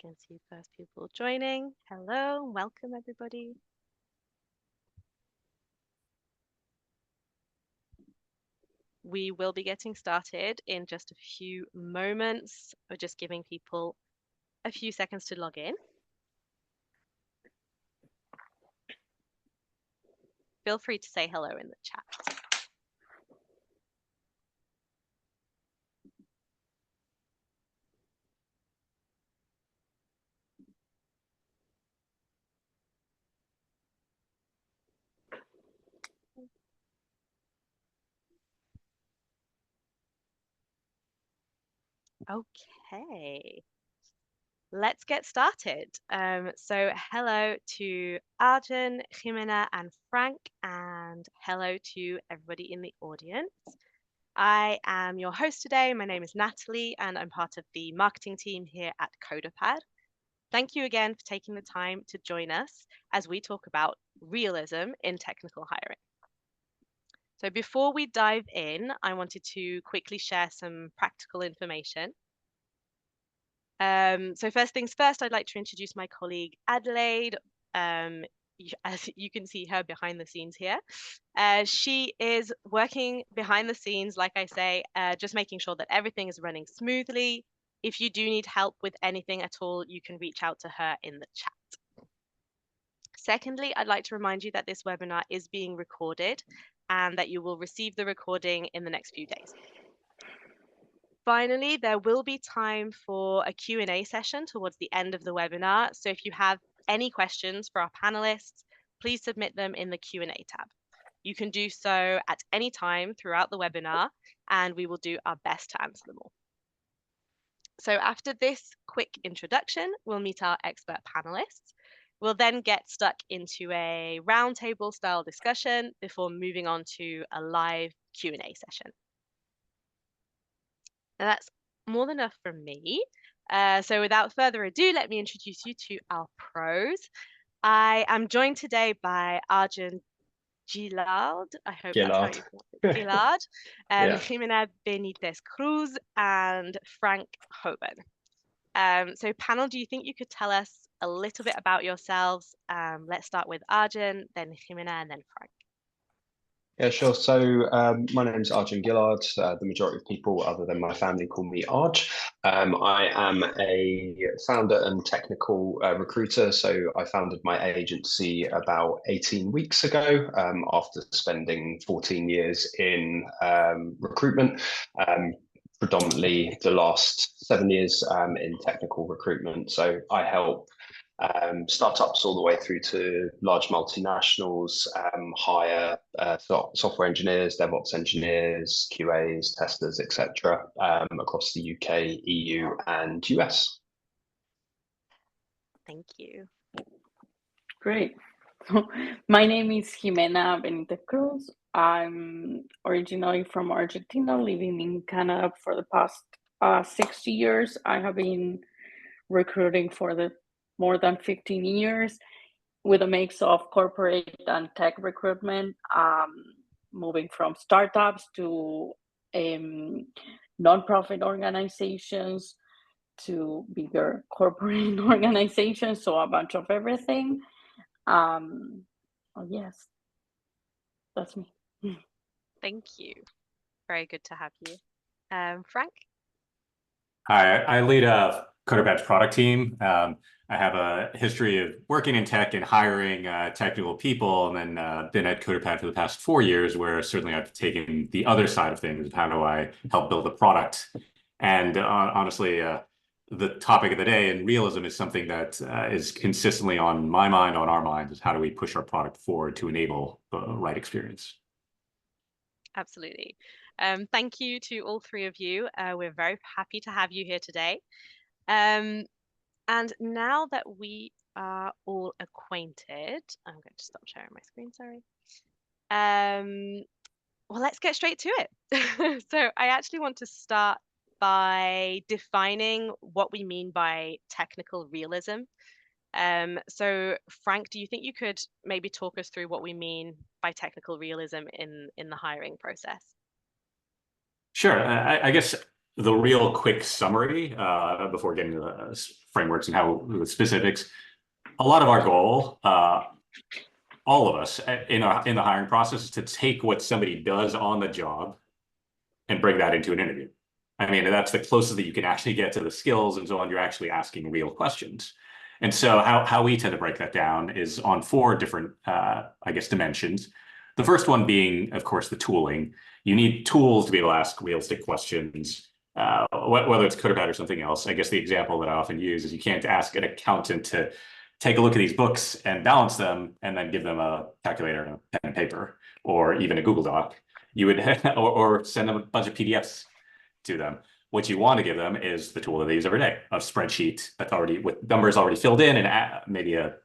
can see first people joining. Hello, welcome everybody. We will be getting started in just a few moments. We're just giving people a few seconds to log in. Feel free to say hello in the chat. Okay, let's get started. So hello to Arjun, Ximena, and Frank, and hello to everybody in the audience. I am your host today. My name is Natalie, and I'm part of the marketing team here at CoderPad. Thank you again for taking the time to join us as we talk about realism in technical hiring. So before we dive in, I wanted to quickly share some practical information. So first things first, I'd like to introduce my colleague Adelaide. As you can see her behind the scenes here. She is working behind the scenes, like I say, just making sure that everything is running smoothly. If you do need help with anything at all, you can reach out to her in the chat. Secondly, I'd like to remind you that this webinar is being recorded and that you will receive the recording in the next few days. Finally, there will be time for a Q&A session towards the end of the webinar. So if you have any questions for our panelists, please submit them in the Q&A tab. You can do so at any time throughout the webinar, and we will do our best to answer them all. So after this quick introduction, we'll meet our expert panelists. We'll then get stuck into a roundtable style discussion before moving on to a live Q&A session. Now that's more than enough from me. So without further ado, let me introduce you to our pros. I am joined today by Arjun Gillard. I hope that's how you pronounce it. Gillard, Ximena Benitez Cruz, and Frank Hoban. So panel, do you think you could tell us a little bit about yourselves? Let's start with Arjun, then Ximena, and then Frank. Yeah, sure. So my name is Arjun Gillard. The majority of people other than my family call me Arj. I am a founder and technical recruiter. So I founded my agency about 18 weeks ago after spending 14 years in recruitment. Predominantly the last 7 years in technical recruitment. So I help startups all the way through to large multinationals, hire software engineers, DevOps engineers, QAs, testers, etc., across the UK, EU, and US. Thank you. Great. My name is Ximena Benitez Cruz. I'm originally from Argentina, living in Canada for the past 60 years. I have been recruiting for the more than 15 years with a mix of corporate and tech recruitment, moving from startups to nonprofit organizations to bigger corporate organizations, so a bunch of everything. Yes, that's me. Thank you. Very good to have you. Frank? Hi, I lead a CoderPad's product team. I have a history of working in tech and hiring technical people, and then been at CoderPad for the past 4 years, where certainly I've taken the other side of things of how do I help build a product. And honestly, the topic of the day in realism is something that is consistently on my mind, on our minds, is how do we push our product forward to enable the right experience. Absolutely. Thank you to all three of you. We're very happy to have you here today. And now that we are all acquainted, I'm going to stop sharing my screen, sorry. Well, let's get straight to it. So I actually want to start by defining what we mean by technical realism. So Frank, do you think you could maybe talk us through what we mean by technical realism in the hiring process? Sure. I guess the real quick summary before getting to the frameworks and how the specifics. A lot of our goal, all of us in the hiring process, is to take what somebody does on the job and bring that into an interview. I mean, that's the closest that you can actually get to the skills and so on. You're actually asking real questions. And so how we tend to break that down is on 4 different, I guess, dimensions. The first one being, of course, the tooling. You need tools to be able to ask realistic questions, whether it's code or something else. I guess the example that I often use is you can't ask an accountant to take a look at these books and balance them and then give them a calculator and a pen and paper, or even a Google Doc. You would, or send them a bunch of PDFs to them. What you want to give them is the tool that they use every day, a spreadsheet that's already with numbers already filled in, and maybe a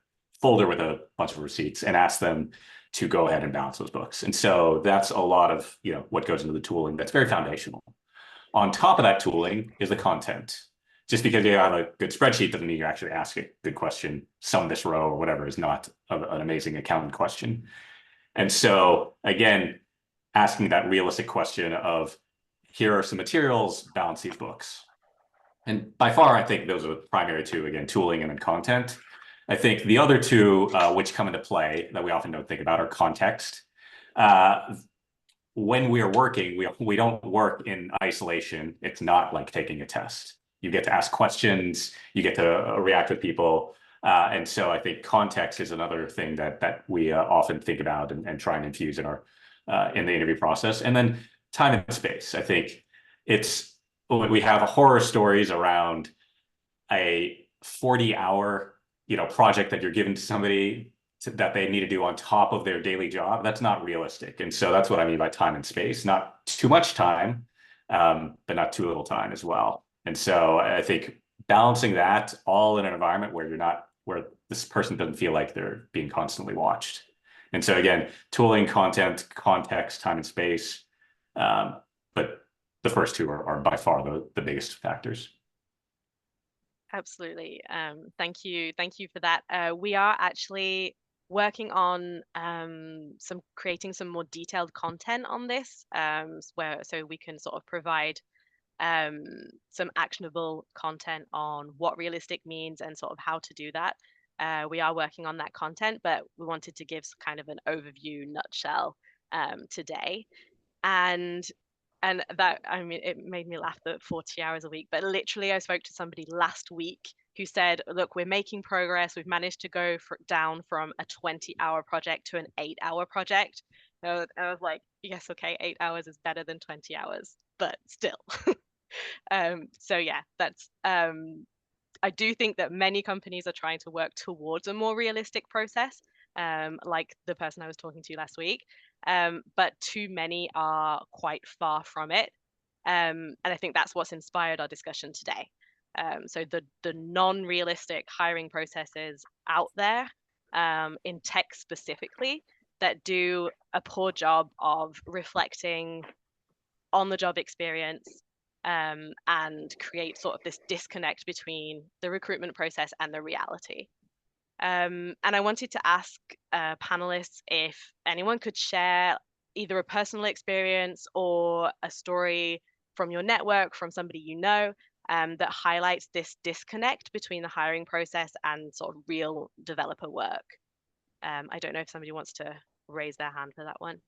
folder with a bunch of receipts, and ask them to go ahead and balance those books. And so that's a lot of what goes into the tooling that's very foundational. On top of that tooling is the content. Just because you have a good spreadsheet doesn't mean you actually ask a good question. Sum this row or whatever is not an amazing accounting question. And so again, asking that realistic question of, here are some materials, balance these books. And by far, I think those are the primary 2, again, tooling and then content. I think the other 2, which come into play that we often don't think about, are context. When we are working, we don't work in isolation. It's not like taking a test. You get to ask questions, you get to react with people. And so I think context is another thing that we often think about and try and infuse in in the interview process. And then time and space. I think we have horror stories around a 40-hour project that you're given to somebody that they need to do on top of their daily job. That's not realistic. And so that's what I mean by time and space. Not too much time, but not too little time as well. And so I think balancing that all in an environment where this person doesn't feel like they're being constantly watched. And so again, tooling, content, context, time and space. But the first 2 are by far the biggest factors. Absolutely. Thank you for that. We are actually working on creating some more detailed content on this, so we can sort of provide some actionable content on what realistic means and sort of how to do that. We are working on that content, but we wanted to give kind of an overview nutshell today. And that, I mean, it made me laugh that 40 hours a week, but literally I spoke to somebody last week who said, look, we're making progress. We've managed to go down from a 20-hour project to an 8-hour project. I was like, yes, okay, 8 hours is better than 20 hours, but still. So yeah, that's I do think that many companies are trying to work towards a more realistic process, like the person I was talking to last week, but too many are quite far from it. And I think that's what's inspired our discussion today. So the non-realistic hiring processes out there, in tech specifically, that do a poor job of reflecting on the job experience, and create sort of this disconnect between the recruitment process and the reality. And I wanted to ask panelists if anyone could share either a personal experience or a story from your network, from somebody you know, that highlights this disconnect between the hiring process and sort of real developer work. I don't know if somebody wants to raise their hand for that one.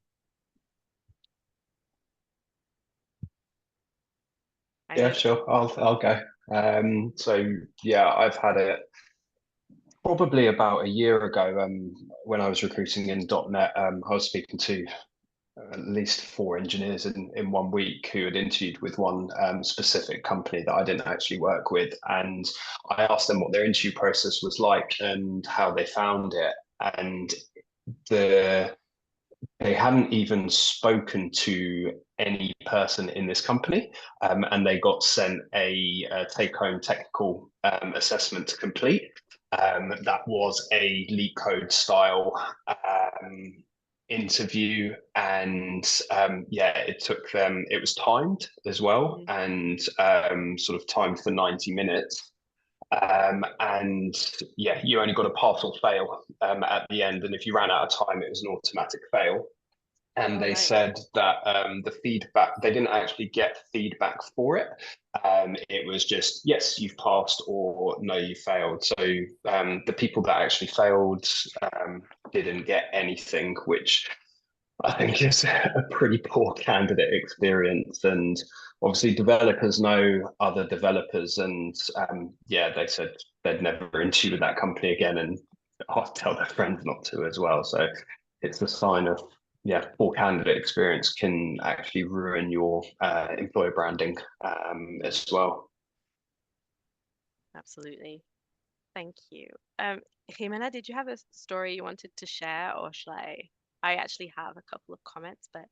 Yeah, sure. I'll go. So yeah, I've had it probably about a year ago. When I was recruiting in .NET, I was speaking to at least 4 engineers in 1 week who had interviewed with one specific company that I didn't actually work with, and I asked them what their interview process was like and how they found it, and they hadn't even spoken to any person in this company, and they got sent a take-home technical assessment to complete. That was a leak code style interview, and yeah, it took them. It was timed as well, and sort of timed for 90 minutes. And yeah, you only got a pass or fail at the end, and if you ran out of time, it was an automatic fail. And they Right. said that the feedback, they didn't actually get feedback for it. It was just, yes, you've passed, or no, you failed. So the people that actually failed didn't get anything, which I think is a pretty poor candidate experience. And obviously developers know other developers, and yeah, they said they'd never interview with that company again, and I'll tell their friends not to as well. So it's a sign of, yeah, poor candidate experience can actually ruin your employer branding as well. Absolutely. Thank you. Ximena, did you have a story you wanted to share, or shall I? I actually have a couple of comments, but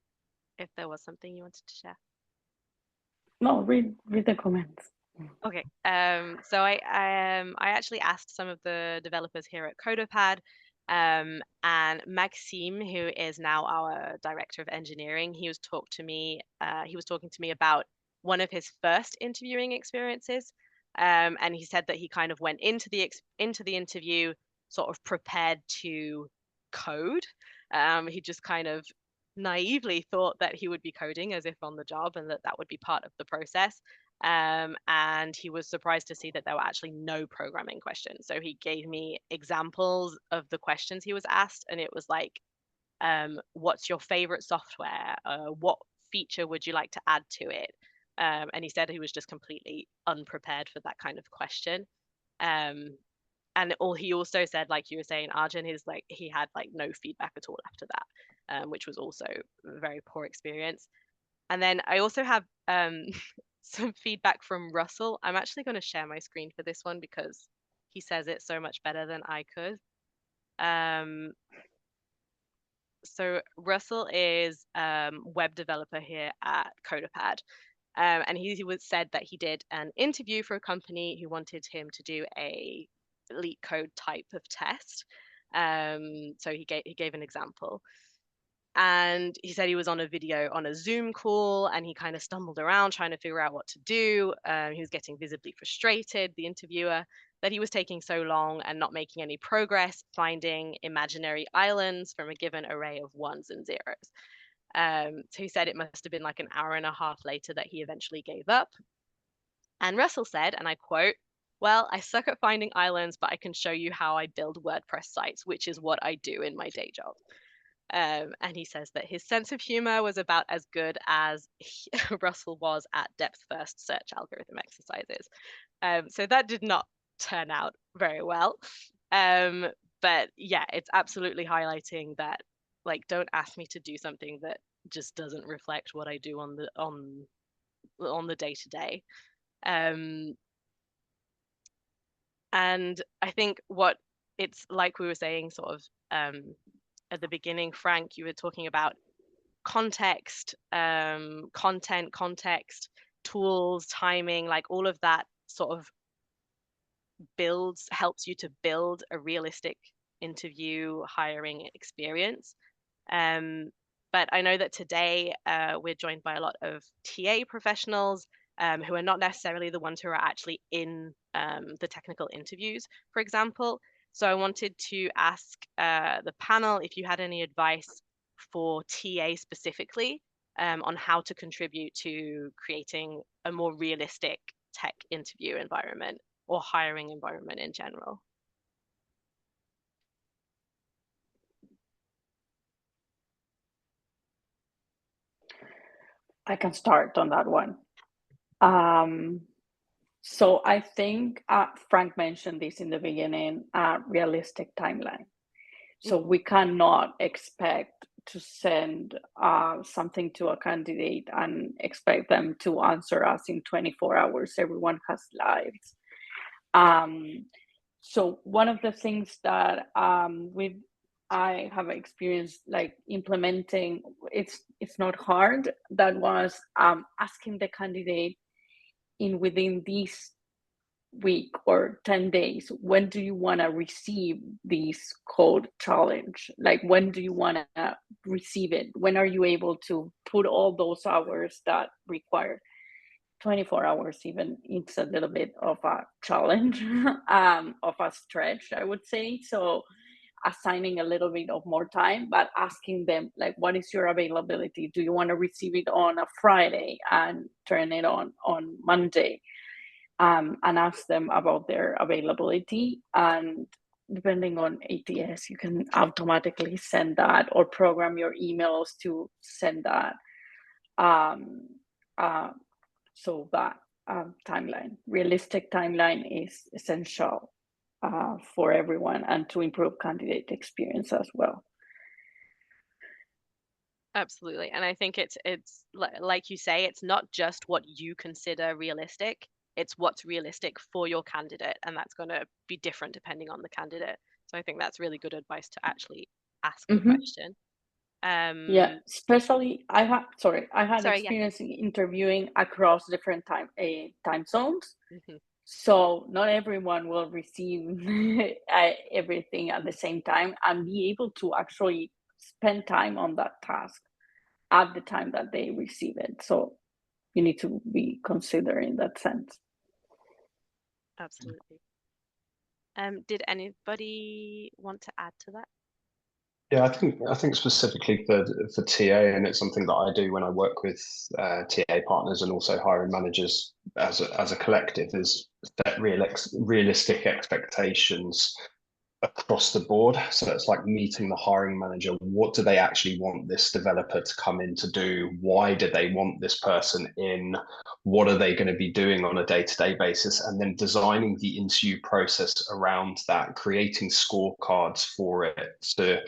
if there was something you wanted to share. No, read the comments. Okay. So I actually asked some of the developers here at CoderPad, and Maxime, who is now our director of engineering, he was talking to me about one of his first interviewing experiences, and he said that he kind of went into the interview sort of prepared to code. He just kind of naively thought that he would be coding as if on the job, and that would be part of the process. And he was surprised to see that there were actually no programming questions. So he gave me examples of the questions he was asked, and it was like, what's your favorite software? What feature would you like to add to it? And he said he was just completely unprepared for that kind of question. Um, and he also said, like you were saying, Arjun, is like he had like no feedback at all after that, which was also a very poor experience. And then I also have some feedback from Russell. I'm actually going to share my screen for this one because he says it so much better than I could. So Russell is web developer here at CoderPad. And he said that he did an interview for a company who wanted him to do a leak code type of test. So he gave an example. And he said he was on a video on a Zoom call, and he kind of stumbled around trying to figure out what to do. He was getting visibly frustrated, the interviewer, that he was taking so long and not making any progress, finding imaginary islands from a given array of ones and zeros. So he said it must have been like an hour and a half later that he eventually gave up. And Russell said, and I quote, "Well, I suck at finding islands, but I can show you how I build WordPress sites, which is what I do in my day job." And he says that his sense of humor was about as good as Russell was at depth-first search algorithm exercises. So that did not turn out very well. But yeah, it's absolutely highlighting that, like, don't ask me to do something that just doesn't reflect what I do on the day-to-day. And I think what it's like we were saying sort of at the beginning, Frank, you were talking about context, context, tools, timing, like all of that sort of helps you to build a realistic interview hiring experience. But I know that today we're joined by a lot of TA professionals who are not necessarily the ones who are actually in the technical interviews, for example. So I wanted to ask the panel if you had any advice for TA specifically on how to contribute to creating a more realistic tech interview environment or hiring environment in general. I can start on that one. So I think Frank mentioned this in the beginning, realistic timeline. So we cannot expect to send something to a candidate and expect them to answer us in 24 hours. Everyone has lives. So one of the things that I have experienced like implementing, it's not hard. That was asking the candidate within this week or 10 days, when do you want to receive this code challenge? Like, when do you want to receive it? When are you able to put all those hours that require 24 hours? Even it's a little bit of a challenge, of a stretch, I would say. So assigning a little bit of more time, but asking them, like, what is your availability? Do you want to receive it on a Friday and turn it on Monday? And ask them about their availability. And depending on ATS, you can automatically send that or program your emails to send that. So that timeline, realistic timeline, is essential for everyone, and to improve candidate experience as well. Absolutely. And I think it's like you say, it's not just what you consider realistic, it's what's realistic for your candidate, and that's going to be different depending on the candidate. So I think that's really good advice to actually ask the question. Yeah, especially I had Sorry, experience in interviewing across different time zones. Mm-hmm. So not everyone will receive everything at the same time and be able to actually spend time on that task at the time that they receive it. So you need to be considering that sense. Absolutely. Did anybody want to add to that? Yeah, I think specifically for TA, and it's something that I do when I work with TA partners and also hiring managers as a collective, is set realistic expectations across the board. So it's like meeting the hiring manager. What do they actually want this developer to come in to do? Why do they want this person in? What are they going to be doing on a day-to-day basis? And then designing the interview process around that, creating scorecards for it to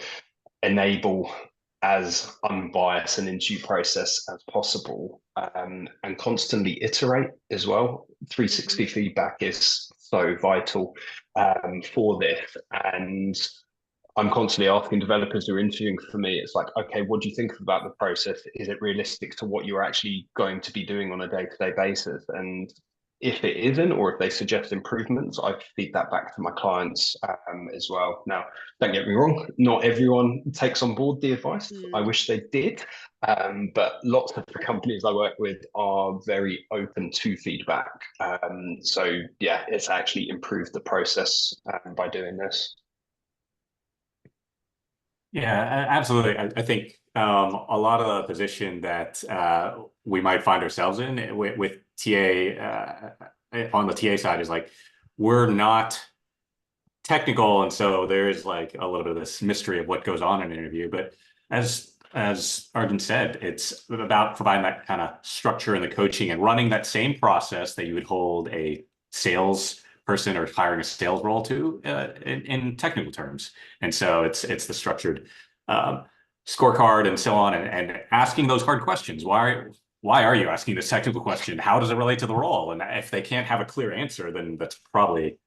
enable as unbiased an interview process as possible, and constantly iterate as well. 360 feedback is so vital for this. And I'm constantly asking developers who are interviewing for me, it's like, okay, what do you think about the process? Is it realistic to what you're actually going to be doing on a day-to-day basis? And if it isn't, or if they suggest improvements, I feed that back to my clients as well. Now, don't get me wrong, not everyone takes on board the advice. I wish they did, but lots of the companies I work with are very open to feedback. So yeah, it's actually improved the process by doing this. Yeah, absolutely. I think a lot of the position that we might find ourselves in with TA on the TA side is like, we're not technical, and so there's like a little bit of this mystery of what goes on in an interview. But as Arjun said, it's about providing that kind of structure in the coaching and running that same process that you would hold a sales person or hiring a sales role to in technical terms. And so it's the structured scorecard and so on, and asking those hard questions. Why are you asking this technical question? How does it relate to the role? And if they can't have a clear answer, then that's probably,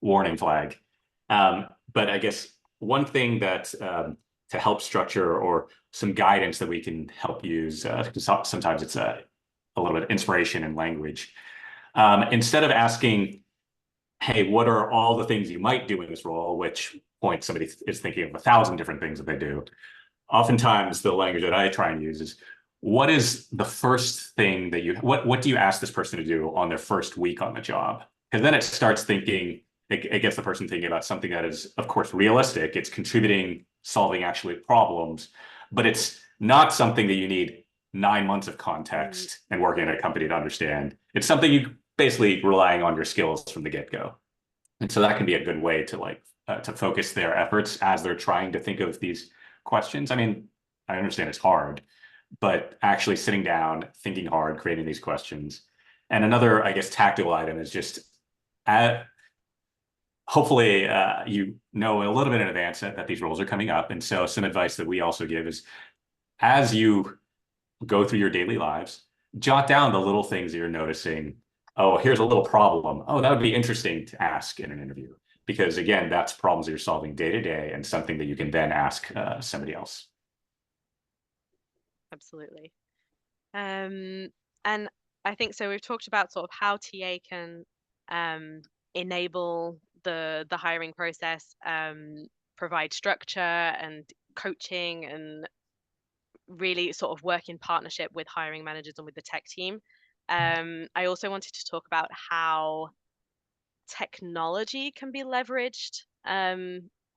warning flag. But I guess one thing that to help structure, or some guidance that we can help use, because sometimes it's a little bit of inspiration in language. Instead of asking, hey, what are all the things you might do in this role, which point somebody is thinking of 1,000 different things that they do. Oftentimes the language that I try and use is, what is the first thing that what do you ask this person to do on their first week on the job? Because then it starts thinking, it gets the person thinking about something that is, of course, realistic. It's contributing, solving actually problems, but it's not something that you need 9 months of context and working at a company to understand. It's something you basically relying on your skills from the get-go. And so that can be a good way to to focus their efforts as they're trying to think of these questions. I mean, I understand it's hard, but actually sitting down, thinking hard, creating these questions. And another, I guess, tactical item is just hopefully you know a little bit in advance that these roles are coming up. And so some advice that we also give is, as you go through your daily lives, jot down the little things that you're noticing. Oh, here's a little problem. Oh, that would be interesting to ask in an interview. Because again, that's problems that you're solving day to day, and something that you can then ask somebody else. Absolutely. And I think so. We've talked about sort of how TA can enable the hiring process, provide structure and coaching, and really sort of work in partnership with hiring managers and with the tech team. I also wanted to talk about how technology can be leveraged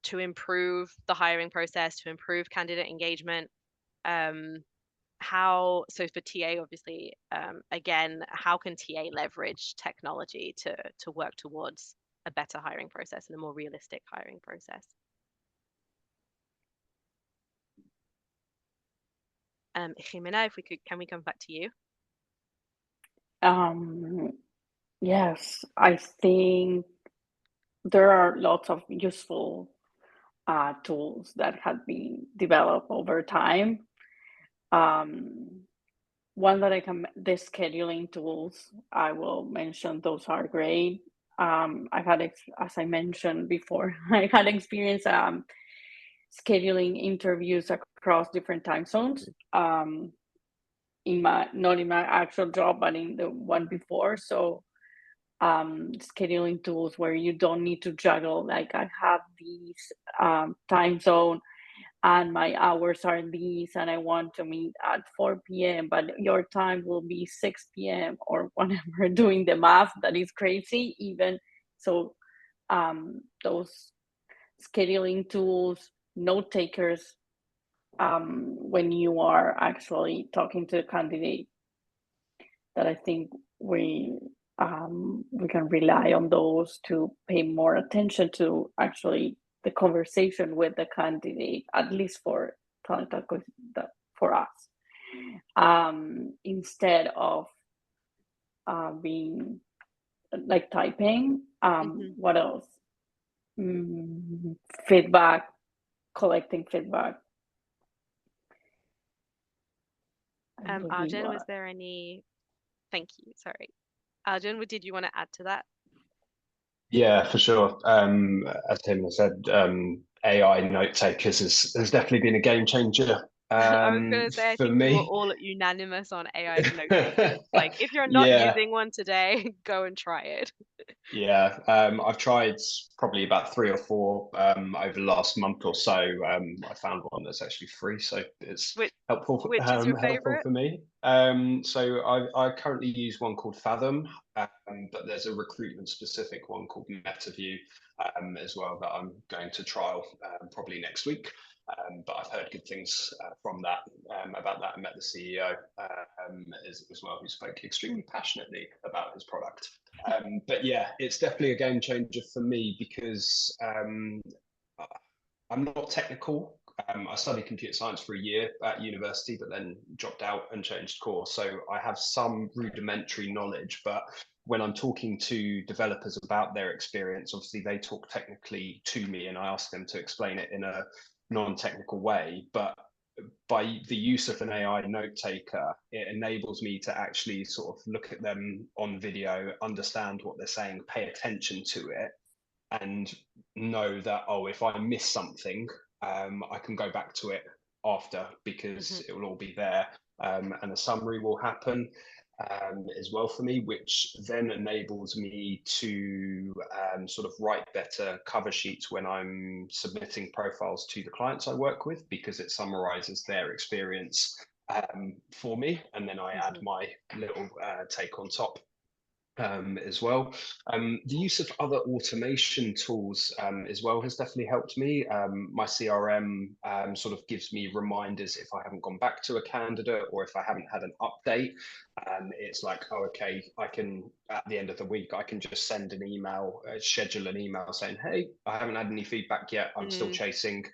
to improve the hiring process, to improve candidate engagement? So for TA, obviously, again, how can TA leverage technology to work towards a better hiring process and a more realistic hiring process? Ximena, can we come back to you? Yes, I think there are lots of useful tools that have been developed over time. One that the scheduling tools, I will mention, those are great. I've had, as I mentioned before, I had experience scheduling interviews across different time zones. Not in my actual job, but in the one before. So scheduling tools where you don't need to juggle, like I have these time zone and my hours are these, and I want to meet at 4 p.m., but your time will be 6 p.m. or whatever, doing the math, that is crazy. Even so, those scheduling tools, note takers, when you are actually talking to a candidate, that I think we can rely on those to pay more attention to actually the conversation with the candidate, at least for talent acquisition, for us, instead of being like typing. What else? Feedback, collecting feedback. Arjun, was there any? Thank you. Sorry, Arjun, did you want to add to that? Yeah, for sure. As Tim said, AI note takers has definitely been a game changer I was going to say, I for think we were me. all unanimous on AI note takers. Like, if you're not Yeah. using one today, go and try it. Yeah, I've tried probably about 3 or 4 over the last month or so. I found one that's actually free, so it's helpful. Which is your Helpful favorite? for me. So I currently use one called Fathom, but there's a recruitment specific one called MetaView as well that I'm going to trial probably next week. But I've heard good things from that about that. I met the CEO as well, who spoke extremely passionately about his product. But yeah, it's definitely a game changer for me because I'm not technical. I studied computer science for a year at university, but then dropped out and changed course. So I have some rudimentary knowledge, but when I'm talking to developers about their experience, obviously they talk technically to me and I ask them to explain it in a non-technical way. But by the use of an AI note taker, it enables me to actually sort of look at them on video, understand what they're saying, pay attention to it, and know that, oh, if I miss something, I can go back to it after because it will all be there, and a summary will happen as well for me, which then enables me to sort of write better cover sheets when I'm submitting profiles to the clients I work with, because it summarizes their experience for me, and then I add my little take on top as well. The use of other automation tools as well has definitely helped me. My CRM sort of gives me reminders if I haven't gone back to a candidate or if I haven't had an update. It's like, oh, okay, I can, at the end of the week, I can just send an email, schedule an email saying, hey, I haven't had any feedback yet. I'm still chasing.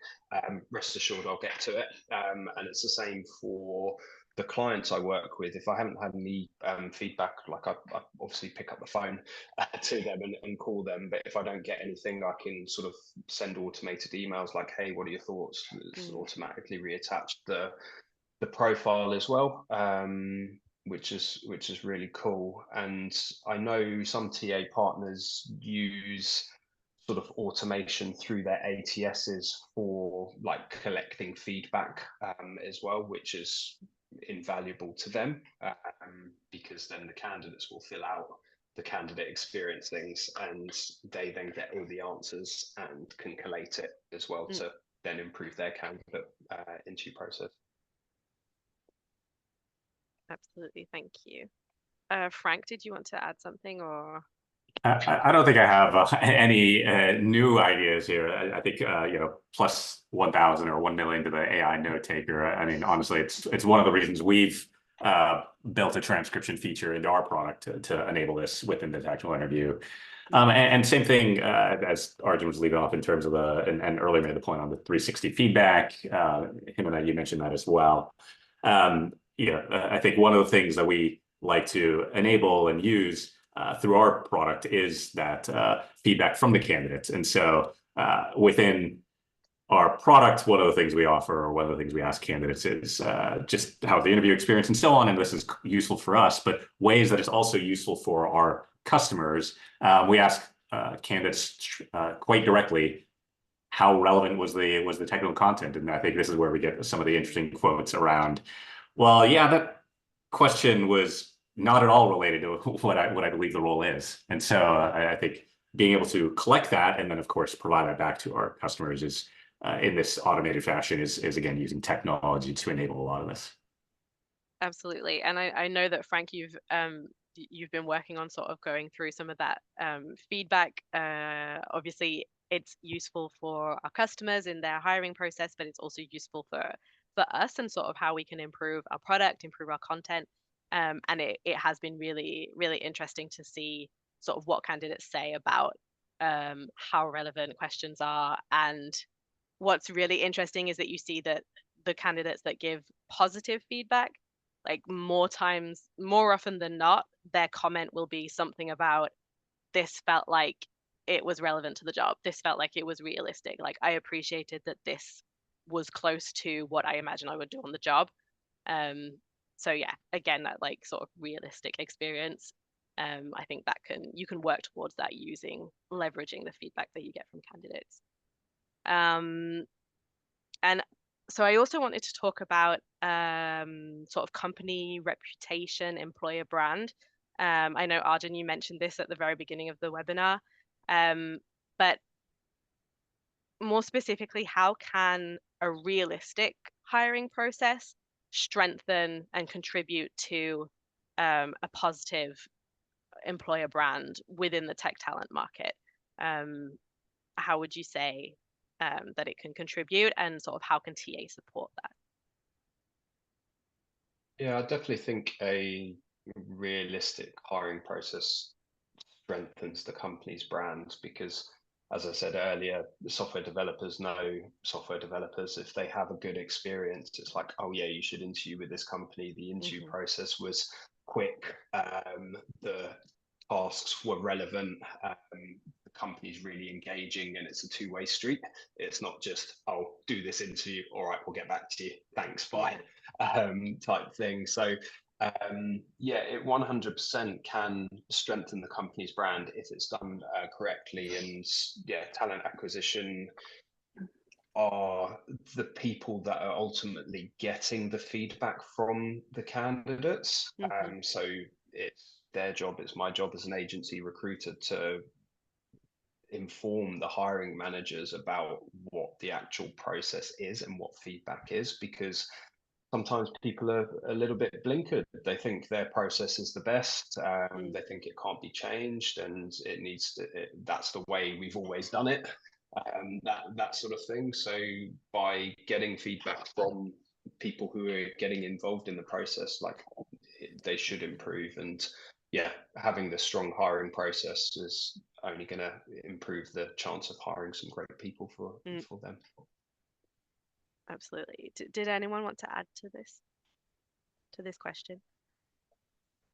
Rest assured, I'll get to it. And it's the same for the clients I work with. If I haven't had any feedback, like I obviously pick up the phone to them and call them. But if I don't get anything, I can sort of send automated emails like, hey, what are your thoughts? It's automatically reattached the profile as well, which is really cool. And I know some TA partners use sort of automation through their ATSs for like collecting feedback as well, which is invaluable to them because then the candidates will fill out the candidate experience things and they then get all the answers and can collate it as well to then improve their candidate interview process. Absolutely, thank you. Frank, did you want to add something or? I don't think I have any new ideas here. I think plus 1,000 or 1 million to the AI note taker. I mean, honestly, it's one of the reasons we've built a transcription feature into our product to enable this within the technical interview. And same thing as Arjun was leading off in terms of and earlier made the point on the 360 feedback. Him and I, you mentioned that as well. I think one of the things that we like to enable and use through our product is that feedback from the candidates. And so within our product, one of the things we offer or one of the things we ask candidates is just how the interview experience and so on. And this is useful for us, but ways that it's also useful for our customers. We ask candidates quite directly, how relevant was the technical content? And I think this is where we get some of the interesting quotes around, well, yeah, that question was not at all related to what I believe the role is. And so I think being able to collect that and then, of course, provide that back to our customers is in this automated fashion is again, using technology to enable a lot of this. Absolutely. And I know that Frank, you've been working on sort of going through some of that feedback. Obviously, it's useful for our customers in their hiring process, but it's also useful for us and sort of how we can improve our product, improve our content. And it has been really, really interesting to see sort of what candidates say about how relevant questions are. And what's really interesting is that you see that the candidates that give positive feedback, like more often than not, their comment will be something about, this felt like it was relevant to the job. This felt like it was realistic. Like, I appreciated that this was close to what I imagine I would do on the job. So yeah, again, that like sort of realistic experience. I think that you can work towards that leveraging the feedback that you get from candidates. And so I also wanted to talk about sort of company reputation, employer brand. I know, Arjun, you mentioned this at the very beginning of the webinar, but more specifically, how can a realistic hiring process strengthen and contribute to a positive employer brand within the tech talent market? How would you say that it can contribute, and sort of how can TA support that? Yeah, I definitely think a realistic hiring process strengthens the company's brand because, as I said earlier, the software developers know software developers. If they have a good experience, it's like, oh yeah, you should interview with this company. The interview process was quick. The tasks were relevant. The company's really engaging, and it's a two-way street. It's not just, oh, do this interview, all right, we'll get back to you, thanks, bye, type thing. So yeah, it 100% can strengthen the company's brand if it's done correctly. And yeah, talent acquisition are the people that are ultimately getting the feedback from the candidates. So it's their job, it's my job as an agency recruiter to inform the hiring managers about what the actual process is and what feedback is, because sometimes people are a little bit blinkered. They think their process is the best. They think it can't be changed, and it needs to. That's the way we've always done it. That sort of thing. So by getting feedback from people who are getting involved in the process, like, they should improve. And yeah, having the strong hiring process is only going to improve the chance of hiring some great people for them. Absolutely. Did anyone want to add to this question?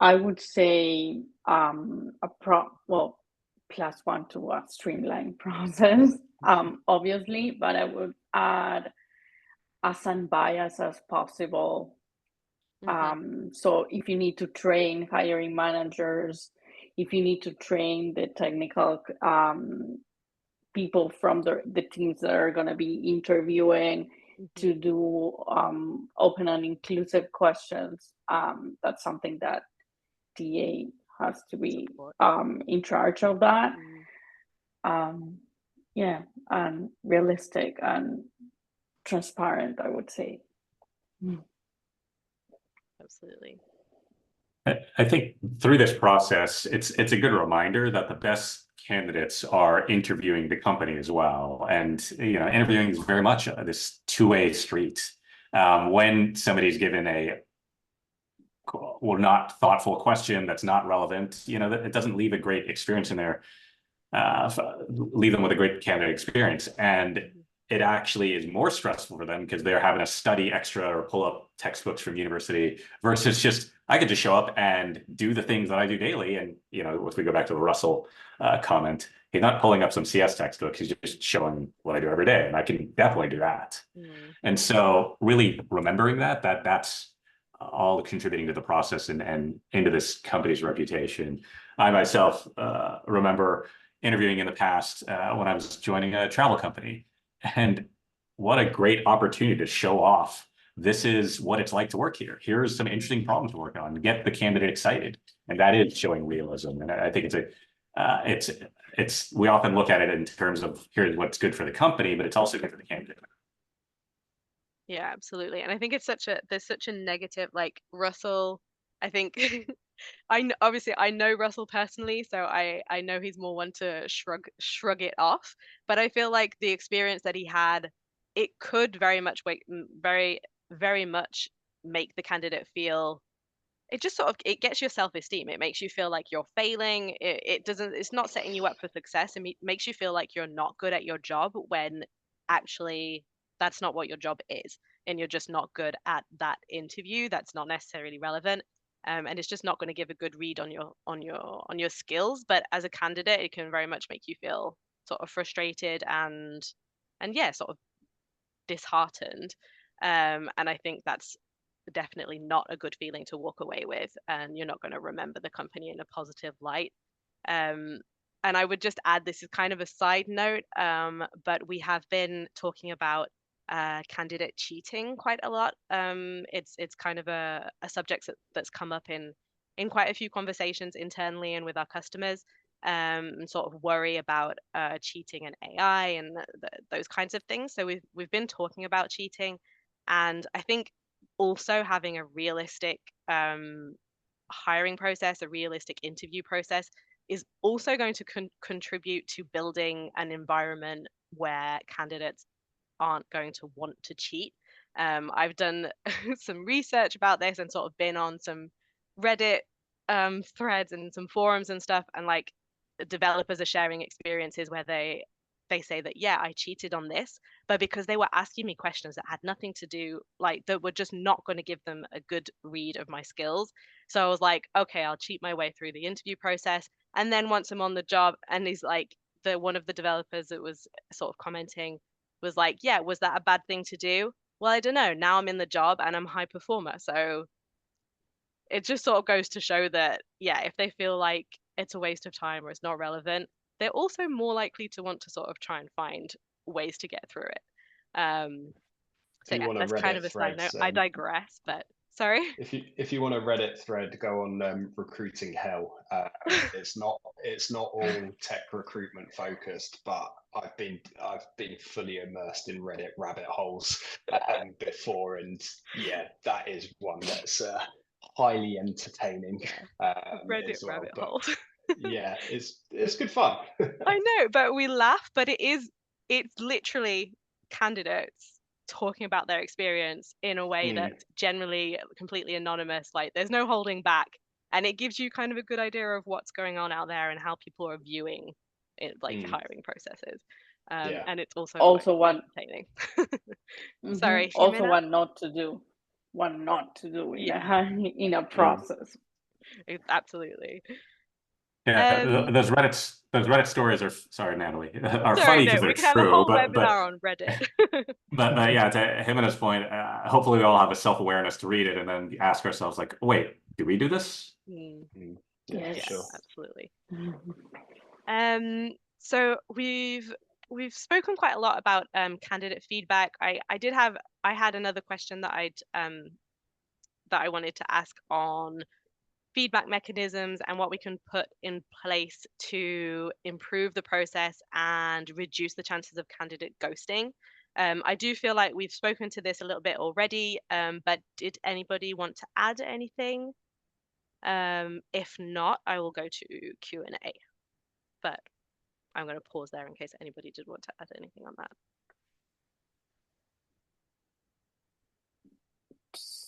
I would say +1 to a streamlined process, obviously, but I would add as unbiased as possible. So if you need to train hiring managers, if you need to train the technical people from the teams that are going to be interviewing to do open and inclusive questions, that's something that TA has to be in charge of that. Yeah, and realistic and transparent, I would say. Absolutely. I think through this process, it's a good reminder that the best candidates are interviewing the company as well. And interviewing is very much this two-way street. When somebody's given a not thoughtful question that's not relevant, it doesn't leave a great experience in there, leave them with a great candidate experience. And it actually is more stressful for them because they're having to study extra or pull up textbooks from university versus just, I could just show up and do the things that I do daily. And, if we go back to the Russell comment, he's not pulling up some CS textbooks, he's just showing what I do every day. And I can definitely do that. And so really remembering that's all contributing to the process and into this company's reputation. I myself remember interviewing in the past when I was joining a travel company. And what a great opportunity to show off. This is what it's like to work here. Here's some interesting problems to work on. Get the candidate excited, and that is showing realism. And I think it's we often look at it in terms of here's what's good for the company, but it's also good for the candidate. Yeah, absolutely. And I think there's such a negative, like Russell. I think obviously I know Russell personally, so I know he's more one to shrug it off. But I feel like the experience that he had, it could very much make the candidate feel. It just it gets your self-esteem. It makes you feel like you're failing. It's not setting you up for success. It makes you feel like you're not good at your job when actually that's not what your job is, and you're just not good at that interview. That's not necessarily relevant. And it's just not going to give a good read on your skills. But as a candidate, it can very much make you feel sort of frustrated and yeah, sort of disheartened. And I think that's definitely not a good feeling to walk away with, and you're not going to remember the company in a positive light. And I would just add, this is kind of a side note, but we have been talking about candidate cheating quite a lot. It's kind of a subject that's come up in quite a few conversations internally and with our customers, and sort of worry about cheating and AI and those kinds of things. So we've been talking about cheating, and I think also having a realistic hiring process, a realistic interview process, is also going to contribute to building an environment where candidates aren't going to want to cheat. I've done some research about this and sort of been on some Reddit threads and some forums and stuff, and like developers are sharing experiences where they say that, yeah, I cheated on this, but because they were asking me questions that had nothing to do, like that were just not going to give them a good read of my skills. So I was like, okay, I'll cheat my way through the interview process. And then once I'm on the job, and he's like, one of the developers that was sort of commenting was like, yeah, was that a bad thing to do? Well, I don't know. Now I'm in the job and I'm a high performer. So it just sort of goes to show that, yeah, if they feel like it's a waste of time or it's not relevant, they're also more likely to want to sort of try and find ways to get through it. So yeah, that's kind of a side note. I digress, but sorry. If you want a Reddit thread, go on recruiting hell. It's not all tech recruitment focused, but I've been fully immersed in Reddit rabbit holes before, and yeah, that is one that's highly entertaining. Reddit well, rabbit holes. Yeah, it's good fun. I know, but we laugh, but it's literally candidates talking about their experience in a way that's generally completely anonymous. Like there's no holding back, and it gives you kind of a good idea of what's going on out there and how people are viewing it, like hiring processes. And it's also entertaining. Sorry, also Ximena? what not to do in a process. Absolutely. Yeah, those Reddit stories are, sorry, Natalie, are funny because they're we can have true, a whole but webinar on Reddit. but yeah, to Ximena's point, hopefully we all have a self-awareness to read it and then ask ourselves like, wait, do we do this? Yeah, sure. Absolutely. So we've spoken quite a lot about candidate feedback. I had another question that I wanted to ask on feedback mechanisms and what we can put in place to improve the process and reduce the chances of candidate ghosting. I do feel like we've spoken to this a little bit already, but did anybody want to add anything? If not, I will go to Q&A. But I'm going to pause there in case anybody did want to add anything on that.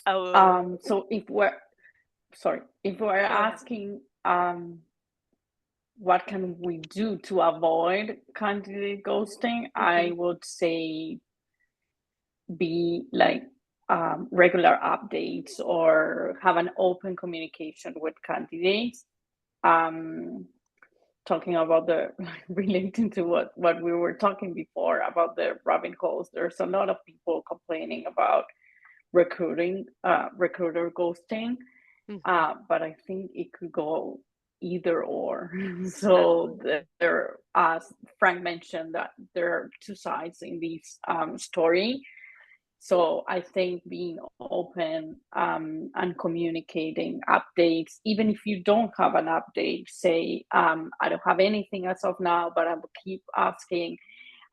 Oh, So if we're asking what can we do to avoid candidate ghosting, I would say be like regular updates or have an open communication with candidates. Talking about relating to what we were talking before about the rabbit holes, there's a lot of people complaining about recruiter ghosting, but I think it could go either or. So there, as Frank mentioned, that there are two sides in this story. So I think being open and communicating updates, even if you don't have an update, say, I don't have anything as of now, but I will keep asking.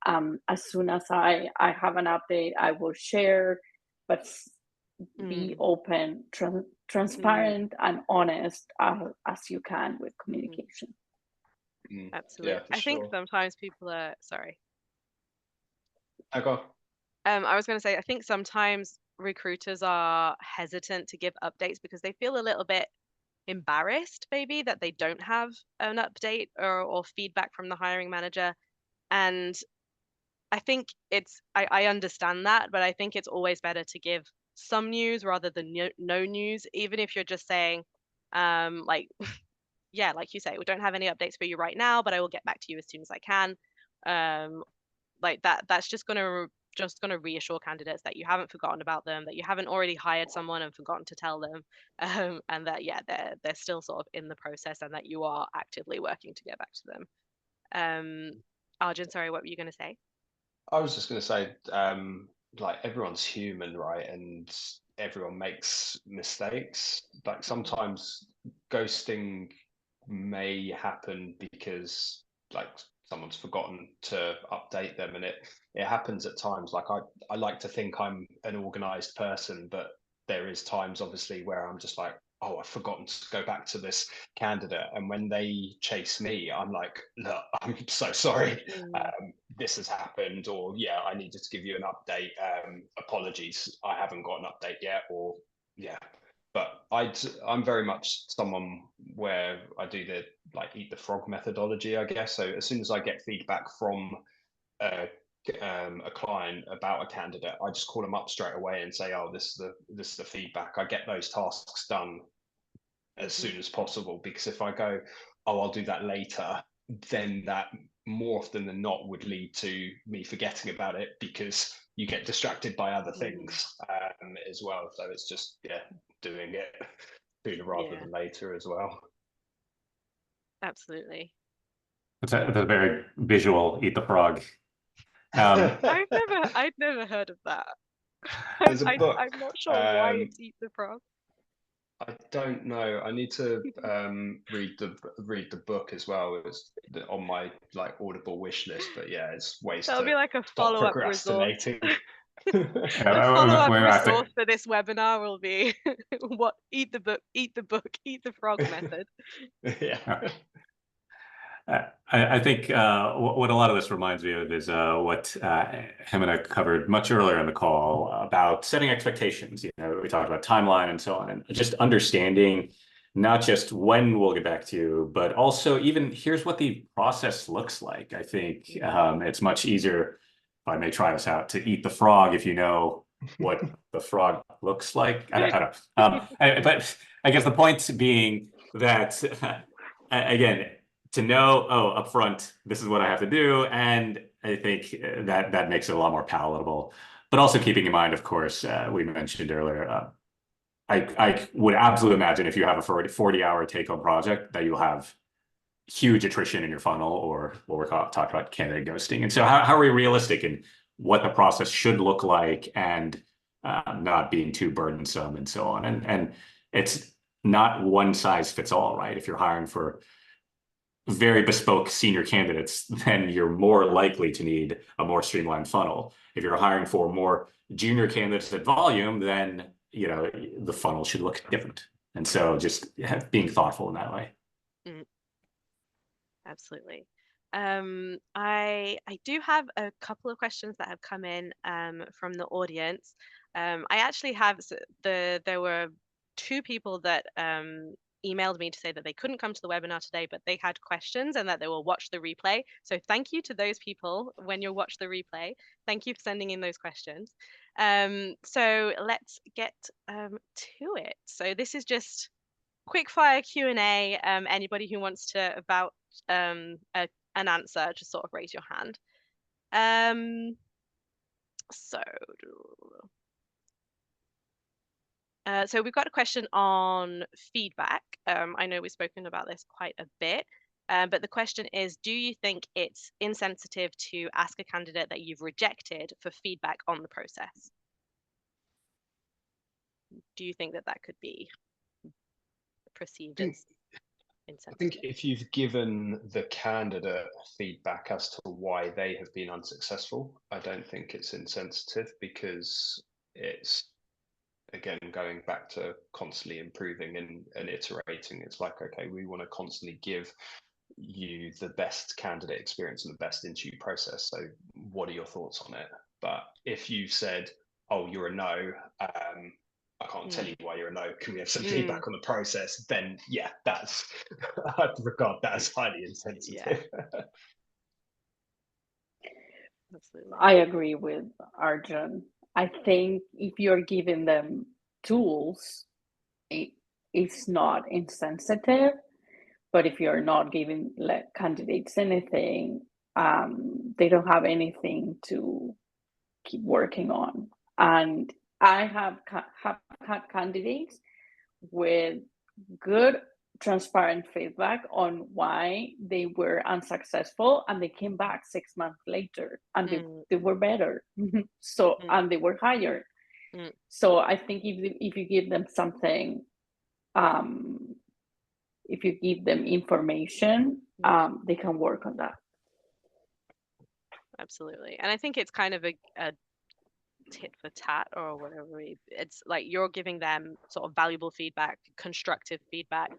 As soon as I have an update, I will share, but be open, transparent, and honest as you can with communication. Absolutely. Yeah, I think sometimes people are, sorry. I go. I was going to say, I think sometimes recruiters are hesitant to give updates because they feel a little bit embarrassed, maybe, that they don't have an update or feedback from the hiring manager. And I think I understand that, but I think it's always better to give some news rather than no news, even if you're just saying, like, yeah, like you say, we don't have any updates for you right now, but I will get back to you as soon as I can. Like that's just going to reassure candidates that you haven't forgotten about them, that you haven't already hired someone and forgotten to tell them, and that they're still sort of in the process and that you are actively working to get back to them. Arjun, sorry, what were you going to say? I was just going to say, like, everyone's human, right? And everyone makes mistakes. Like, sometimes ghosting may happen because, like, someone's forgotten to update them, and it happens at times. Like, I like to think I'm an organized person, but there is times, obviously, where I'm just like, oh, I've forgotten to go back to this candidate. And when they chase me, I'm like, look, I'm so sorry. This has happened, or yeah, I needed to give you an update. Apologies, I haven't got an update yet, or yeah. But I'm very much someone where I do the like eat the frog methodology, I guess. So as soon as I get feedback from a client about a candidate, I just call them up straight away and say, oh, this is the feedback. I get those tasks done as soon as possible, because if I go, oh, I'll do that later, then that more often than not would lead to me forgetting about it, because you get distracted by other things as well. So it's just doing it sooner rather than later as well. Absolutely. It's a very visual eat the frog. I'd never heard of that. There's a book. I'm not sure why it's eat the frog. I don't know. I need to read the book as well. It's on my like Audible wish list. But yeah, it's ways That'll be like a stop follow-up resource. procrastinating. The follow-up resource for this webinar will be what eat the book, eat the frog method. Yeah. I think what a lot of this reminds me of is what Ximena covered much earlier in the call about setting expectations. You know, we talked about timeline and so on, and just understanding not just when we'll get back to you, but also even here's what the process looks like. I think it's much easier, if I may try this out, to eat the frog if you know what the frog looks like. I don't know. But I guess the point being that, again, to know, oh, upfront, this is what I have to do. And I think that makes it a lot more palatable. But also keeping in mind, of course, we mentioned earlier, I would absolutely imagine if you have a 40-hour take-home project that you'll have huge attrition in your funnel, or what we're talking about candidate ghosting. And so how are we realistic in what the process should look like, and not being too burdensome and so on? And it's not one size fits all, right? If you're hiring for very bespoke senior candidates, then you're more likely to need a more streamlined funnel. If you're hiring for more junior candidates at volume, then the funnel should look different. And so just being thoughtful in that way. Absolutely. I do have a couple of questions that have come in from the audience. I actually have there were two people that emailed me to say that they couldn't come to the webinar today, but they had questions and that they will watch the replay. So thank you to those people when you watch the replay. Thank you for sending in those questions. So let's get to it. So this is just quick fire Q&A. Anybody who wants to about an answer, just sort of raise your hand. So we've got a question on feedback. I know we've spoken about this quite a bit, but the question is, do you think it's insensitive to ask a candidate that you've rejected for feedback on the process? Do you think that that could be perceived as insensitive? I think if you've given the candidate feedback as to why they have been unsuccessful, I don't think it's insensitive, because it's, again, going back to constantly improving and iterating. It's like, okay, we want to constantly give you the best candidate experience and the best interview process. So what are your thoughts on it? But if you said, oh, you're a no, I can't tell you why you're a no, can we have some feedback on the process? Then yeah, that's I'd regard that as highly insensitive. Yeah. Absolutely. I agree with Arjun. I think if you're giving them tools, it's not insensitive. But if you're not giving candidates anything, they don't have anything to keep working on. And I have had candidates with good, transparent feedback on why they were unsuccessful, and they came back 6 months later and they were better. So and they were hired. So I think if you give them something, if you give them information, they can work on that. Absolutely. And I think it's kind of a tit for tat, or whatever. It's like you're giving them sort of valuable feedback, constructive feedback,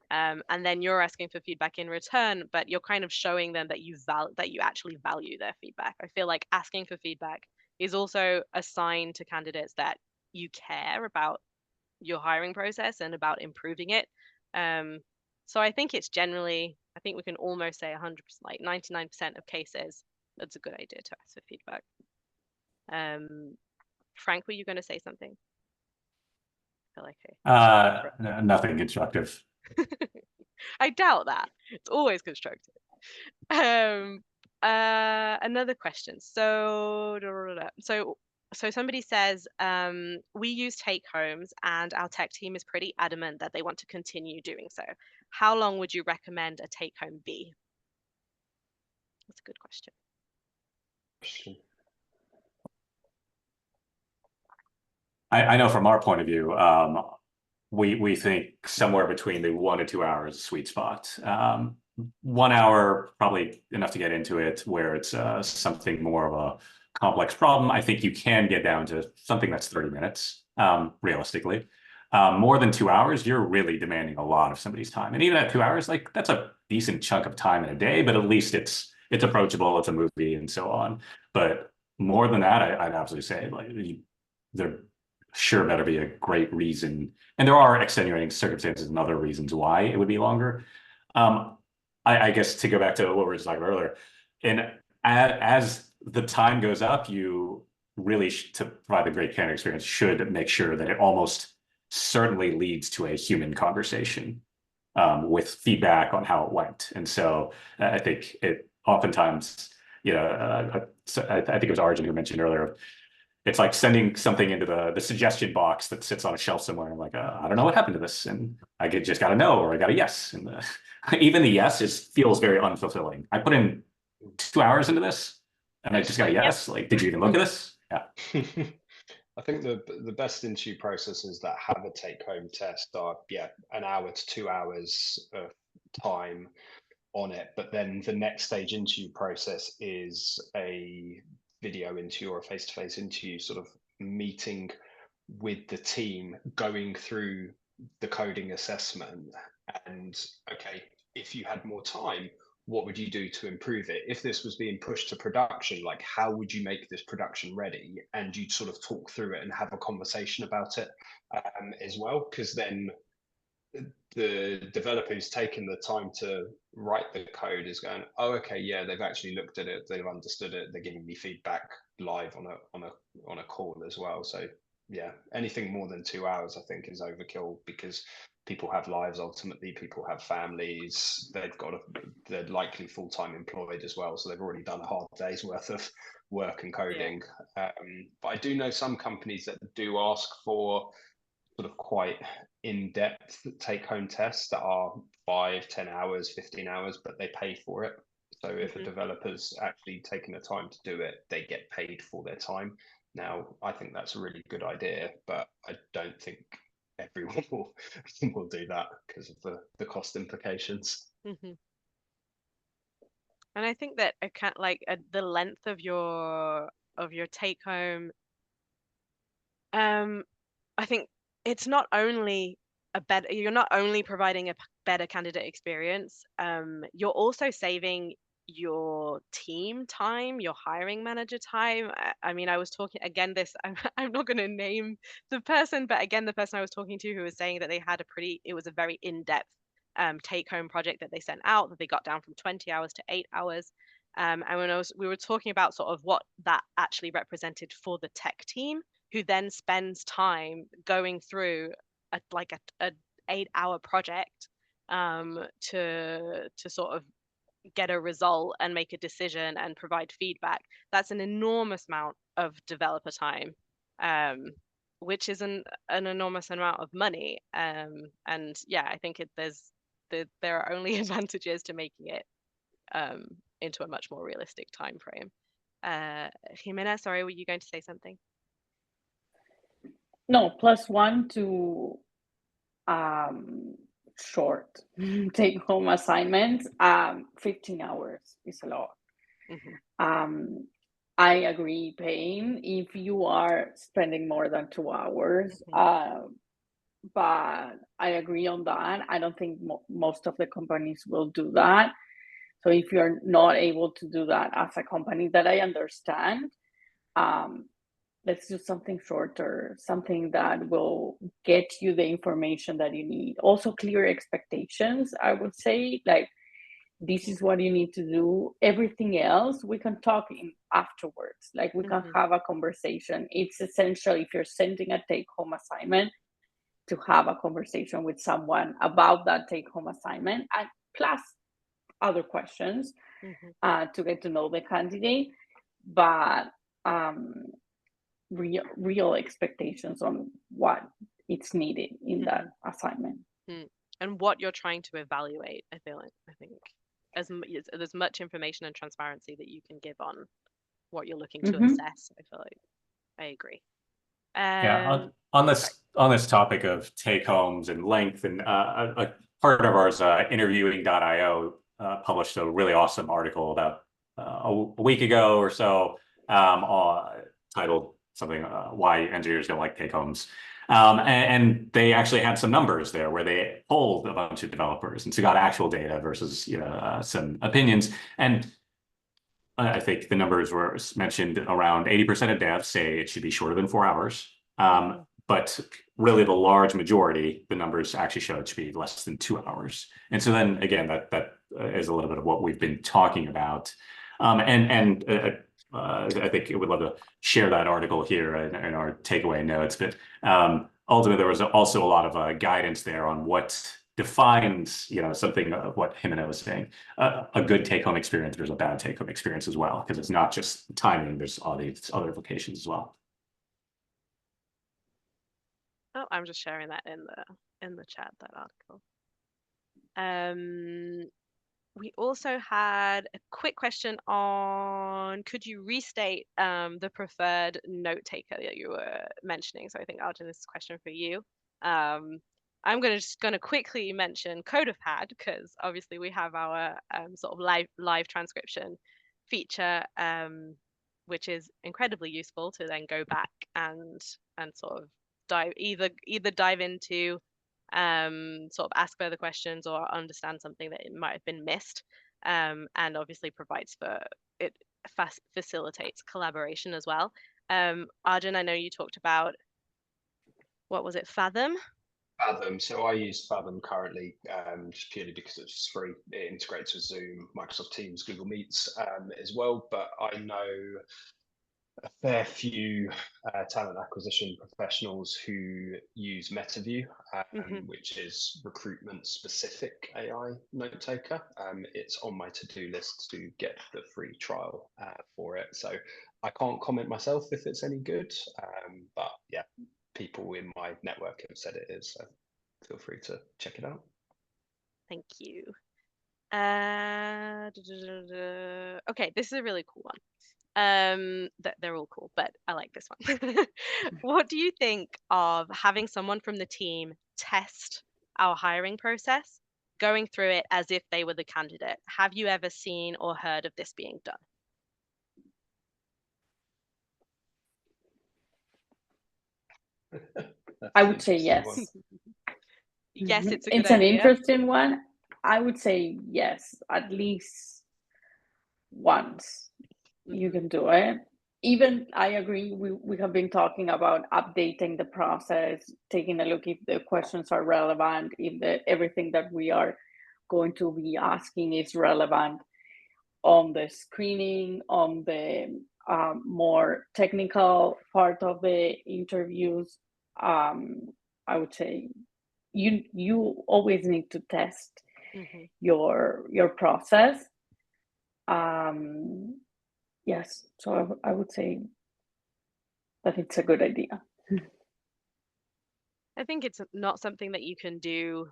and then you're asking for feedback in return, but you're kind of showing them that you actually value their feedback. I feel like asking for feedback is also a sign to candidates that you care about your hiring process and about improving it. So I think it's generally, I think we can almost say 100%, like 99% of cases, that's a good idea to ask for feedback. Frank, were you going to say something? I feel like nothing constructive. I doubt that. It's always constructive. Another question. So somebody says, we use take homes and our tech team is pretty adamant that they want to continue doing so. How long would you recommend a take home be? That's a good question. I know from our point of view, we think somewhere between the 1 to 2 hours is a sweet spot. 1 hour, probably enough to get into it, where it's something more of a complex problem. I think you can get down to something that's 30 minutes, realistically. More than 2 hours, you're really demanding a lot of somebody's time. And even at 2 hours, like that's a decent chunk of time in a day, but at least it's approachable, it's a movie and so on. But more than that, I'd absolutely say like there sure better be a great reason. And there are extenuating circumstances and other reasons why it would be longer. I guess to go back to what we were talking about earlier, and as the time goes up, you really, to provide a great candidate experience, should make sure that it almost certainly leads to a human conversation with feedback on how it went. And so I think it oftentimes, I think it was Arjun who mentioned earlier, it's like sending something into the suggestion box that sits on a shelf somewhere. I'm like, I don't know what happened to this. And I just got a no, or I got a yes. And even the yes feels very unfulfilling. I put in 2 hours into this and I just got a yes. Like, did you even look at this? Yeah. I think the best interview processes that have a take-home test are 1 hour to 2 hours of time on it. But then the next stage interview process is a video interview or a face-to-face interview, sort of meeting with the team, going through the coding assessment, and okay, if you had more time, what would you do to improve it? If this was being pushed to production, like how would you make this production ready? And you'd sort of talk through it and have a conversation about it as well, because then the developer who's taken the time to write the code is going, oh, okay, yeah, they've actually looked at it, they've understood it, they're giving me feedback live on a call as well. So yeah, anything more than 2 hours, I think, is overkill, because people have lives. Ultimately, people have families. They're likely full-time employed as well, so they've already done a hard day's worth of work and coding. But I do know some companies that do ask for sort of quite in-depth take-home tests that are 5, 10 hours, 15 hours, but they pay for it. So if a developer's actually taking the time to do it, they get paid for their time. Now, I think that's a really good idea, but I don't think everyone will do that because of the cost implications. And I think that the length of your take home, I think it's not only you're not only providing a better candidate experience, you're also saving your team time, your hiring manager time. I mean, I was talking again, I'm not going to name the person, but again, the person I was talking to who was saying that they had it was a very in-depth take home project that they sent out, that they got down from 20 hours to 8 hours. And when we were talking about sort of what that actually represented for the tech team, who then spends time going through a 8-hour project to sort of get a result and make a decision and provide feedback. That's an enormous amount of developer time, which is an enormous amount of money. And yeah, I think there are only advantages to making it into a much more realistic time frame. Ximena, sorry, were you going to say something? No, +1 to short take home assignments. 15 hours is a lot. I agree, paying if you are spending more than 2 hours. But I agree on that. I don't think most of the companies will do that. So if you're not able to do that as a company, that I understand, let's do something shorter, something that will get you the information that you need. Also, clear expectations, I would say, like, this is what you need to do. Everything else, we can talk in afterwards. Like, we can have a conversation. It's essential, if you're sending a take-home assignment, to have a conversation with someone about that take-home assignment, and plus other questions to get to know the candidate. But real expectations on what it's needed in that assignment. And what you're trying to evaluate. I think as much information and transparency that you can give on what you're looking to assess. I feel like I agree. Yeah, on this topic of take homes and length, and a part of ours, interviewing.io, published a really awesome article about a week ago or so, titled something, why engineers don't like take homes. And they actually had some numbers there where they polled a bunch of developers, and so got actual data versus some opinions. And I think the numbers were mentioned, around 80% of devs say it should be shorter than 4 hours. But really the large majority, the numbers actually show it should be less than 2 hours. And so then again, that is a little bit of what we've been talking about. I think we would love to share that article here in our takeaway notes. But ultimately, there was also a lot of guidance there on what defines, something of what Ximena was saying, a good take-home experience. There's a bad take-home experience as well, because it's not just timing. There's all these other implications as well. Oh, I'm just sharing that in the chat, that article. We also had a quick question on, could you restate the preferred note taker that you were mentioning? So I think, Arjun, this is a question for you. I'm just going to quickly mention CoderPad, because obviously we have our sort of live transcription feature, which is incredibly useful to then go back and sort of dive into sort of ask further questions or understand something that it might have been missed, and obviously provides for it, facilitates collaboration as well. Arjun, I know you talked about, what was it, Fathom? Fathom. So I use Fathom currently, just purely because it's free. It integrates with Zoom, Microsoft Teams, Google Meets as well. But I know a fair few talent acquisition professionals who use MetaView, which is recruitment specific AI note taker. It's on my to-do list to get the free trial for it. So I can't comment myself if it's any good, but yeah, people in my network have said it is. So feel free to check it out. Thank you. Okay, this is a really cool one. They're all cool, but I like this one. What do you think of having someone from the team test our hiring process, going through it as if they were the candidate? Have you ever seen or heard of this being done? I would say yes. Yes, it's a good It's an idea. interesting one. I would say yes, at least once you can do it. Even I agree, we have been talking about updating the process, taking a look if the questions are relevant, if everything that we are going to be asking is relevant on the screening, on the more technical part of the interviews. I would say you always need to test your process. Yes, so I would say that it's a good idea. I think it's not something that you can do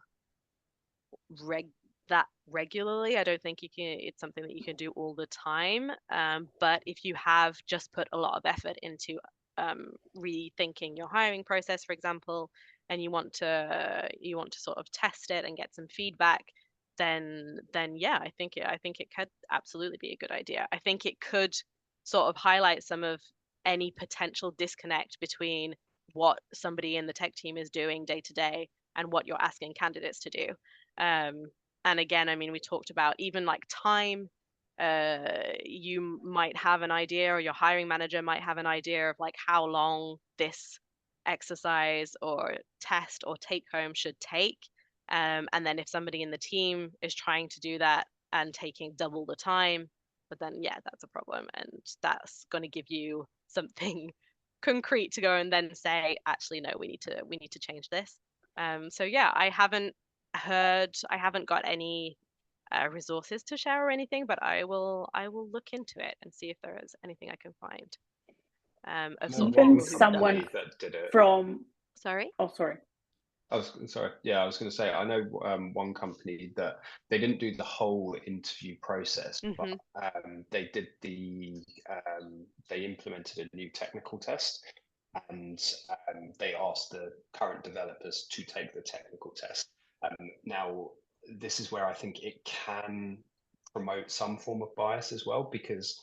regularly. I don't think it's something that you can do all the time. But if you have just put a lot of effort into rethinking your hiring process, for example, and you want to sort of test it and get some feedback, then yeah, I think it could absolutely be a good idea. I think it could sort of highlight some of any potential disconnect between what somebody in the tech team is doing day to day and what you're asking candidates to do. And again, I mean, we talked about even like time. You might have an idea, or your hiring manager might have an idea of like how long this exercise or test or take home should take. And then if somebody in the team is trying to do that and taking double the time, but then yeah, that's a problem, and that's going to give you something concrete to go and then say, actually, no, we need to change this. So yeah, I haven't got any resources to share or anything, but I will look into it and see if there is anything I can find of sort of Even people who've done someone that. that did it. From Sorry? Oh, sorry. I was sorry. Yeah, I was going to say I know one company that they didn't do the whole interview process, but they did they implemented a new technical test, and they asked the current developers to take the technical test. Now, this is where I think it can promote some form of bias as well, because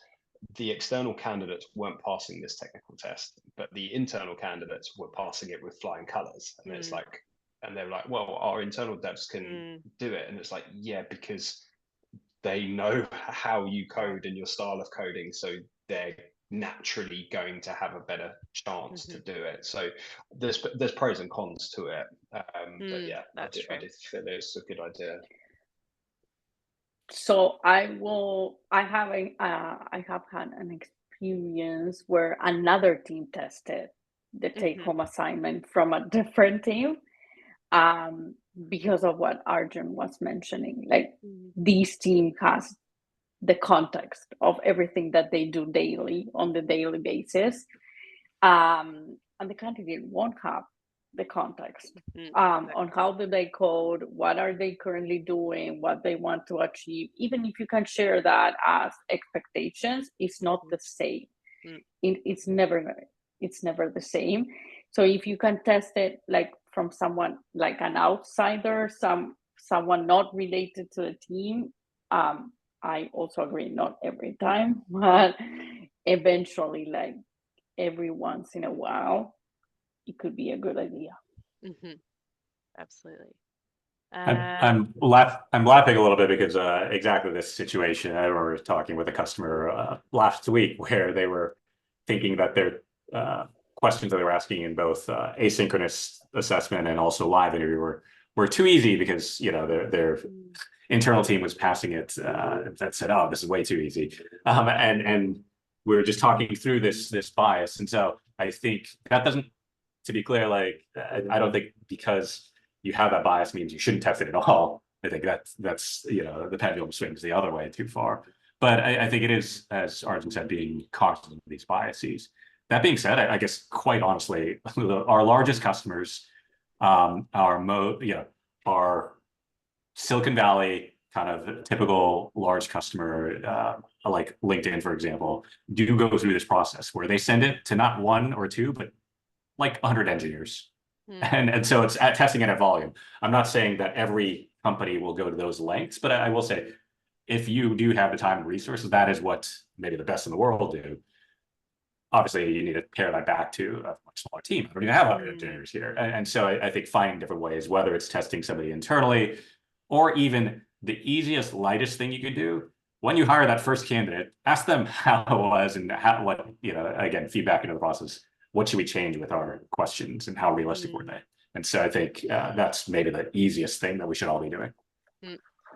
the external candidates weren't passing this technical test, but the internal candidates were passing it with flying colors. And it's like, and they're like, well, our internal devs can do it. And it's like, yeah, because they know how you code and your style of coding. So they're naturally going to have a better chance to do it. So there's pros and cons to it. But yeah, I did feel it's a good idea. So I have had an experience where another team tested the take-home assignment from a different team, because of what Arjun was mentioning. Like this team has the context of everything that they do daily on the daily basis, and the candidate won't have the context on how do they code, what are they currently doing, what they want to achieve. Even if you can share that as expectations, it's not the same. It's never the same. So if you can test it like from someone like an outsider, someone not related to the team, I also agree, not every time, but eventually, like every once in a while, it could be a good idea. absolutely. I'm laughing a little bit because exactly this situation. I remember talking with a customer last week where they were thinking that their questions that they were asking in both asynchronous assessment and also live interview were too easy because their internal team was passing it that said, "Oh, this is way too easy," and we were just talking through this bias, and so I think that doesn't, to be clear, like I don't think because you have that bias means you shouldn't test it at all. I think that's the pendulum swings the other way too far. But I think it is, as Arjun said, being cognizant of these biases. That being said, I guess quite honestly, our largest customers are Silicon Valley kind of typical large customer, like LinkedIn, for example, do go through this process where they send it to not one or two, but like 100 engineers. And so it's testing it at volume. I'm not saying that every company will go to those lengths, but I will say if you do have the time and resources, that is what maybe the best in the world do. Obviously, you need to pare that back to a much smaller team. I don't even have 100 engineers here. And so I think finding different ways, whether it's testing somebody internally or even the easiest, lightest thing you could do, when you hire that first candidate, ask them how it was and again, feedback into the process. What should we change with our questions and how realistic were they? And so I think that's maybe the easiest thing that we should all be doing.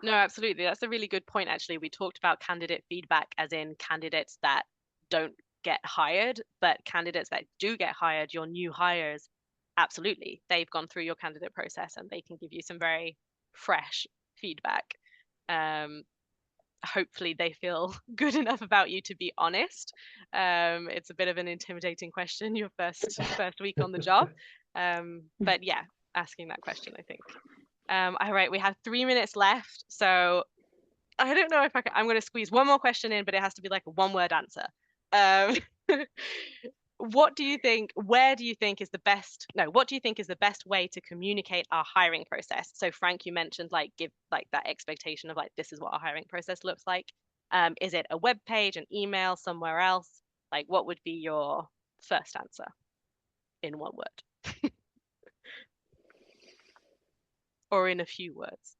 No, absolutely. That's a really good point, actually. We talked about candidate feedback as in candidates that don't get hired, but candidates that do get hired, your new hires, absolutely. They've gone through your candidate process and they can give you some very fresh feedback. Hopefully they feel good enough about you to be honest. It's a bit of an intimidating question, your first week on the job. But yeah, asking that question, I think. All right, we have 3 minutes left. So I don't know if I'm going to squeeze one more question in, but it has to be like a one-word answer. What do you think is the best way to communicate our hiring process? So Frank, you mentioned give that expectation of this is what our hiring process looks like. Is it a web page, an email, somewhere else? What would be your first answer in one word? Or in a few words?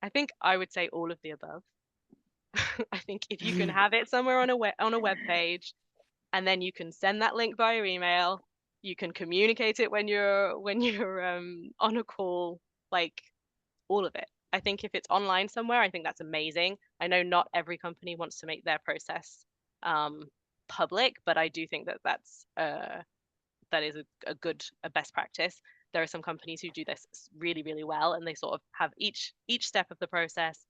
I think I would say all of the above. I think if you can have it somewhere on a web page, and then you can send that link via email, you can communicate it when you're on a call, all of it. I think if it's online somewhere, I think that's amazing. I know not every company wants to make their process public, but I do think that is a best practice. There are some companies who do this really, really well, and they sort of have each step of the process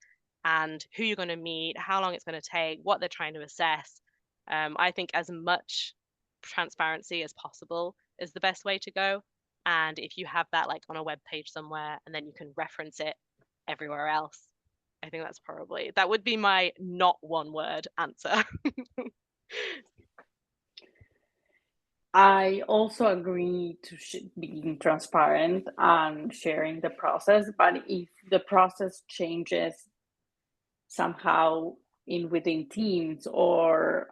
and who you're going to meet, how long it's going to take, what they're trying to assess. I think as much transparency as possible is the best way to go. And if you have that on a web page somewhere, and then you can reference it everywhere else, I think that would be my not one word answer. I also agree to being transparent and sharing the process, but if the process changes somehow within teams or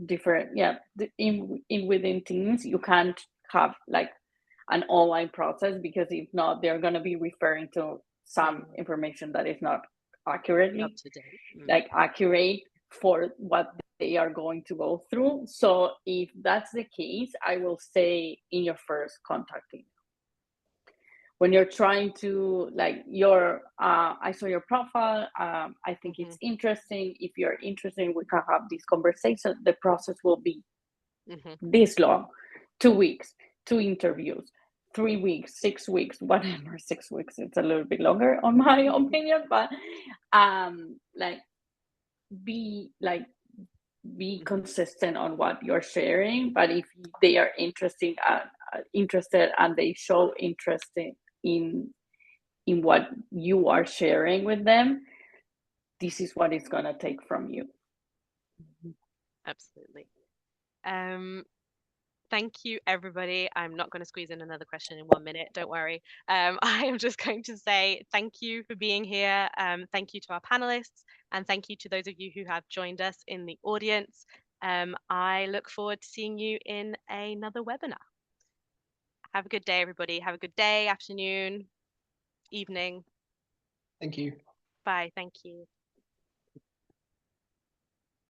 different, within teams, you can't have an online process, because if not, they're going to be referring to some information that is not accurately up to date. Accurate for what they are going to go through. So if that's the case, I will say in your first contacting, when you're trying to I saw your profile, I think it's interesting. If you're interested, we can have this conversation. The process will be this long: 2 weeks, 2 interviews, 3 weeks, 6 weeks, whatever. 6 weeks, it's a little bit longer on my opinion, but be consistent on what you're sharing. But if they are interested and they show interest in what you are sharing with them, this is what it's going to take from you. Absolutely. Thank you, everybody. I'm not going to squeeze in another question in 1 minute. Don't worry. I am just going to say thank you for being here. Thank you to our panelists, and thank you to those of you who have joined us in the audience. I look forward to seeing you in another webinar. Have a good day, everybody. Have a good day, afternoon, evening. Thank you. Bye. Thank you.